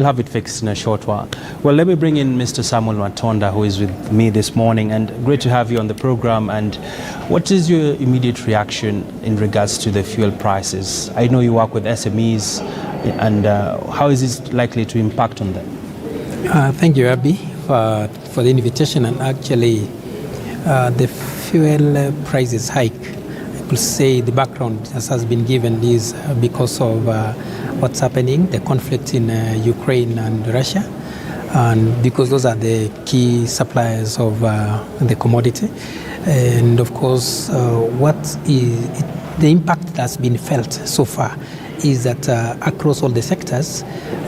We'll have it fixed in a short while. Well, let me bring in Mr. Samuel Matonda, who is with me this morning, and great to have you on the program. And what is your immediate reaction in regards to the fuel prices? I know you work with SMEs, and how is this likely to impact on them? Thank you, Abby, for the invitation. And actually, the fuel prices hike, I could say the background as has been given is because of what's happening, the conflict in Ukraine and Russia, and because those are the key suppliers of the commodity. And of course, the impact that's been felt so far is that across all the sectors,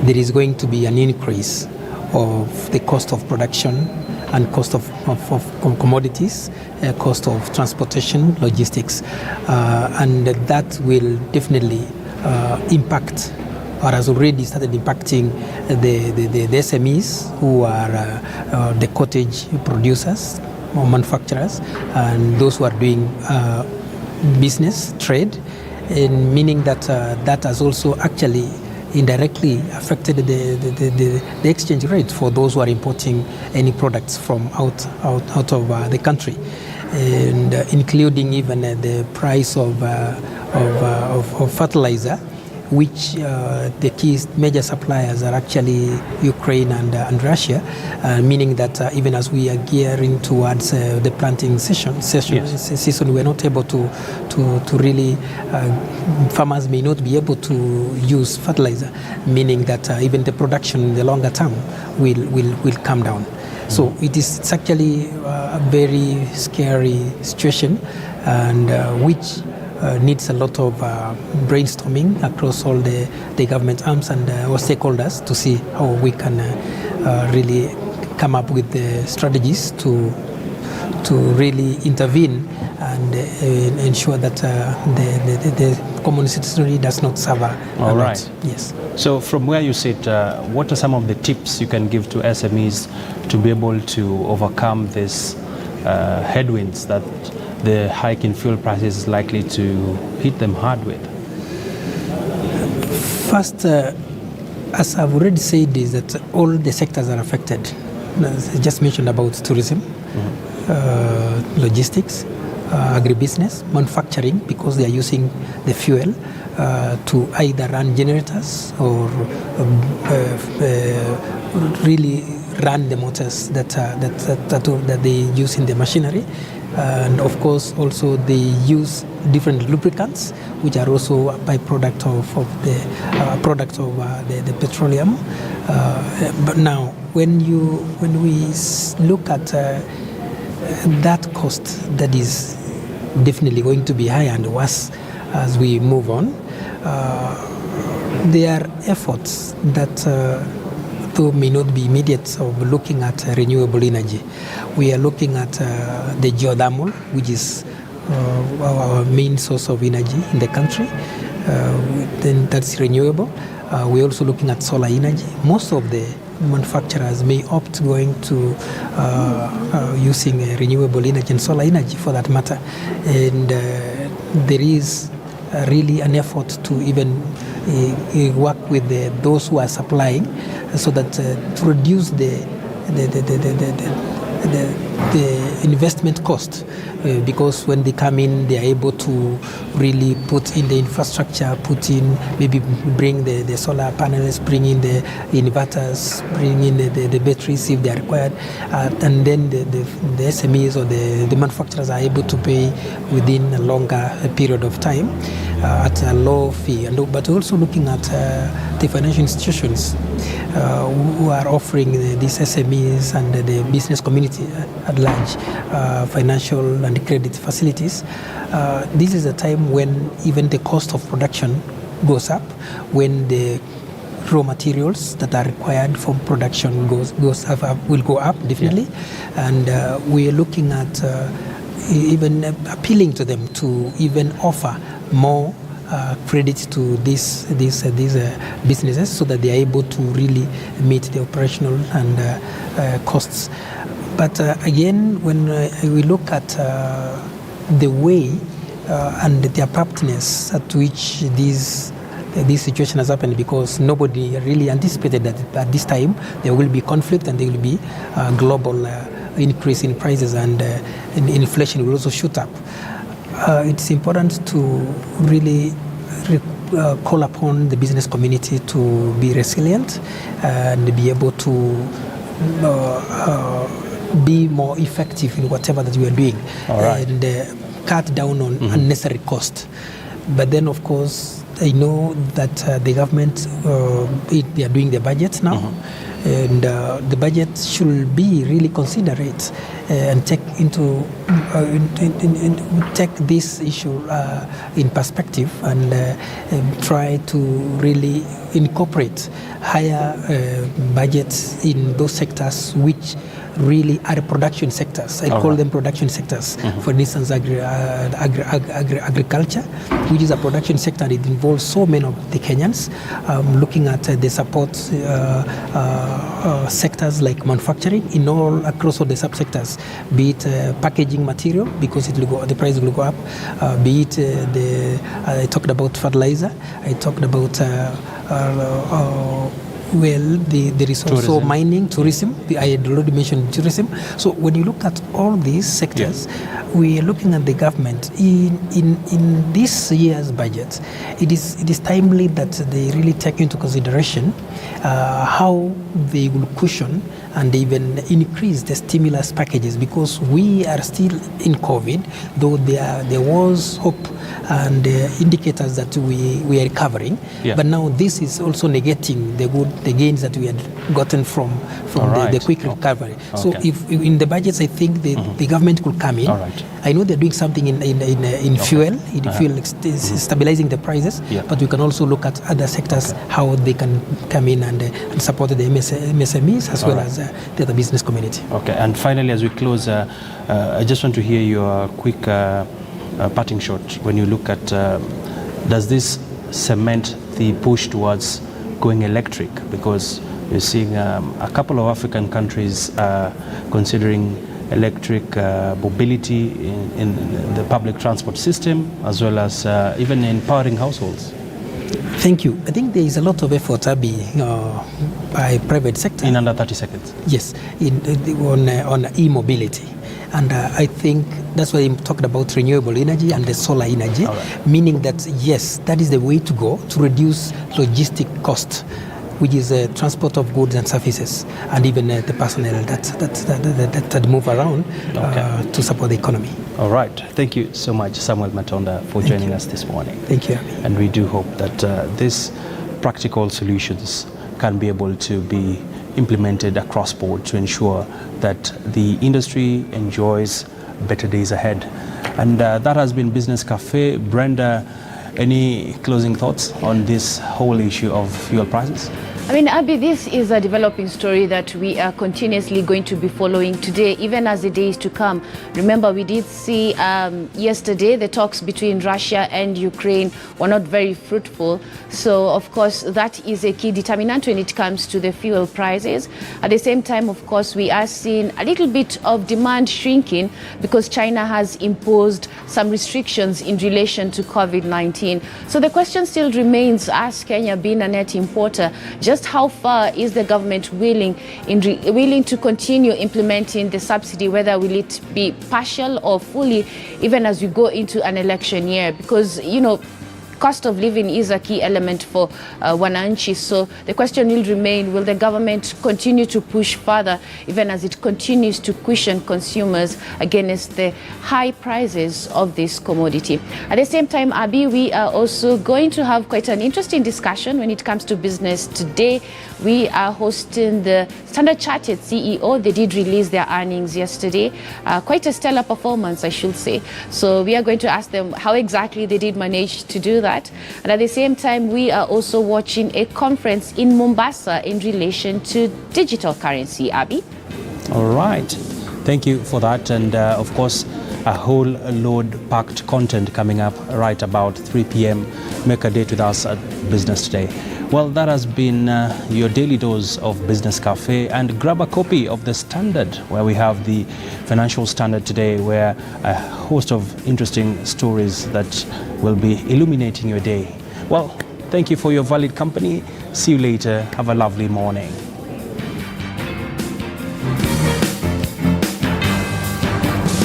there is going to be an increase of the cost of production and cost of commodities, cost of transportation, logistics, and that will definitely impact, or has already started impacting the SMEs, who are the cottage producers or manufacturers, and those who are doing business, trade, and meaning that that has also actually indirectly affected the exchange rate for those who are importing any products from out of the country, and including even the price of fertilizer, which the key major suppliers are actually Ukraine and Russia, meaning that even as we are gearing towards the planting season, we're not able to really, farmers may not be able to use fertilizer, meaning that even the production in the longer term will come down. So it's actually a very scary situation, and which needs a lot of brainstorming across all the government arms and our stakeholders to see how we can really come up with the strategies to really intervene and ensure that the common citizenry does not suffer. All right. Yes. So from where you sit, what are some of the tips you can give to SMEs to be able to overcome these headwinds that the hike in fuel prices is likely to hit them hard with? First, as I've already said, is that all the sectors are affected. As I just mentioned about tourism, logistics, agribusiness, manufacturing, because they are using the fuel to either run generators or really run the motors that they use in the machinery. And of course, also they use different lubricants, which are also a byproduct of the petroleum. But now, when we look at that cost, that is definitely going to be higher and worse as we move on. There are efforts that though may not be immediate, of looking at renewable energy. We are looking at the geothermal, which is our main source of energy in the country. Then that's renewable. We're also looking at solar energy. Most of the manufacturers may opt going to using renewable energy and solar energy for that matter. And there is really an effort to even work with those who are supplying, so that to reduce the investment cost, because when they come in, they are able to really put in the infrastructure, maybe bring the solar panels, bring in the inverters, bring in the batteries if they are required, and then the SMEs or the manufacturers are able to pay within a longer period of time at a low fee. But also looking at the financial institutions who are offering these SMEs and the business community at large financial and credit facilities. This is a time when even the cost of production goes up, when the raw materials that are required for production will go up definitely, and we are looking at even appealing to them to even offer more credit to these businesses, so that they are able to really meet the operational and costs. But again, when we look at the way and the abruptness at which these this situation has happened because nobody really anticipated that at this time there will be conflict and there will be global increase in prices and inflation will also shoot up. It's important to really call upon the business community to be resilient and be able to be more effective in whatever that we are doing. And cut down on unnecessary cost. But then, of course, I know that the government, they are doing their budgets now, and the budget should be really considerate and take take this issue in perspective and try to really incorporate higher budgets in those sectors which really are production sectors. I call them production sectors. For instance, agriculture, which is a production sector. It involves so many of the Kenyans. Looking at the support sectors like manufacturing in all across all the subsectors, be it packaging material because the price will go up, be it I talked about fertilizer, I talked about there is also mining, tourism. I had already mentioned tourism. So when you look at all these sectors, we are looking at the government in this year's budget. It is timely that they really take into consideration how they will cushion and even increase the stimulus packages, because we are still in COVID, though there was hope and indicators that we are recovering. But now this is also negating the gains that we had gotten from the quick recovery. So if in the budgets, I think the government could come in. I know they're doing something in fuel, stabilizing the prices, but we can also look at other sectors, how they can come in and support the MSMEs as well as the other business community. Okay, and finally, as we close, I just want to hear your quick parting shot when you look at does this cement the push towards going electric, because we're seeing a couple of African countries considering electric mobility in the public transport system as well as even in powering households. Thank you. I think there is a lot of effort by private sector. In under 30 seconds. Yes, on e-mobility. And I think that's why I'm talking about renewable energy and the solar energy, meaning that, yes, that is the way to go to reduce logistic cost, which is transport of goods and services, and even the personnel that move around to support the economy. All right. Thank you so much, Samuel Matonda, for joining us this morning. Thank you. And we do hope that these practical solutions can be able to be implemented across board to ensure that the industry enjoys better days ahead. And that has been Business Cafe. Brenda, any closing thoughts on this whole issue of fuel prices? I mean, Abby, this is a developing story that we are continuously going to be following today, even as the days to come. Remember, we did see yesterday the talks between Russia and Ukraine were not very fruitful. So, of course, that is a key determinant when it comes to the fuel prices. At the same time, of course, we are seeing a little bit of demand shrinking because China has imposed some restrictions in relation to COVID-19. So the question still remains, as Kenya being a net importer, just how far is the government willing to continue implementing the subsidy, whether will it be partial or fully, even as we go into an election year? Because, you know, cost of living is a key element for wananchi. So the question will remain, will the government continue to push further, even as it continues to cushion consumers against the high prices of this commodity? At the same time, Abi, we are also going to have quite an interesting discussion when it comes to business today. We are hosting the Standard Chartered CEO. They did release their earnings yesterday. Quite a stellar performance, I should say. So we are going to ask them how exactly they did manage to do that. And at the same time, we are also watching a conference in Mombasa in relation to digital currency, Abby. All right. Thank you for that. And of course, a whole load packed content coming up right about 3 p.m. Make a date with us at Business Today. Well, that has been your daily dose of Business Cafe, and grab a copy of the Standard, where we have the Financial Standard today, where a host of interesting stories that will be illuminating your day. Well, Thank you for your valid company. See you later. Have a lovely morning.